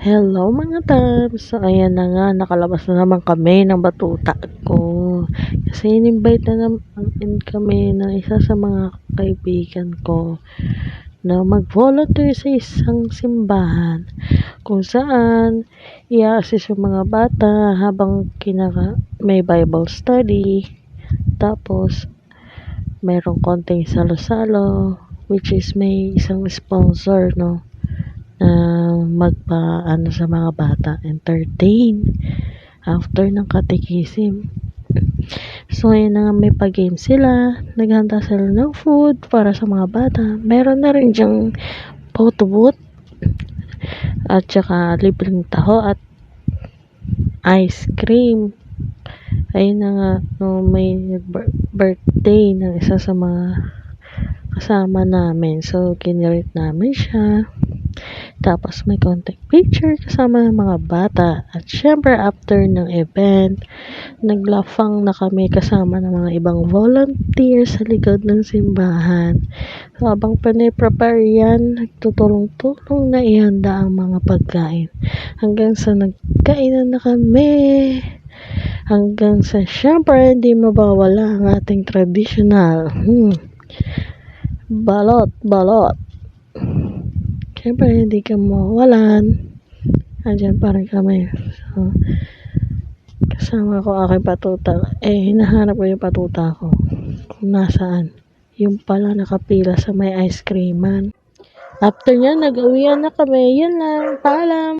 Hello mga tabs! So ayan na nga, nakalabas na naman kami ng batuta ko. Kasi in-invite na naman kami ng isa sa mga kaibigan ko na mag-volunteer sa isang simbahan kung saan i-assist yung mga bata habang may Bible study. Tapos mayroong konting salo-salo, which is may isang sponsor, no, na magpaano sa mga bata, entertain after ng catechism. So ayun na nga, may pa-game sila, naghanda sila ng food para sa mga bata. Meron na rin dyang photo booth at saka libreng taho at ice cream. Ayun na nga, no, may birthday ng isa sa mga kasama namin, so kinirate namin siya. Tapos may contact picture kasama ng mga bata. At syempre after ng event, naglafang na kami kasama ng mga ibang volunteers sa likod ng simbahan. So, habang prepare yan, nagtutulong-tulong na ihanda ang mga pagkain. Hanggang sa nagkainan na kami. Hanggang sa syempre hindi mabawala ang ating traditional balot. Siyempre, hindi ka mawalan. Andyan pa rin kami. So, kasama ko aking patuta. Hinahanap ko yung patuta ko. Kung nasaan. Yung pala nakapila sa may ice creaman. After nyan, nag-uwian na kami. Yun lang. Paalam.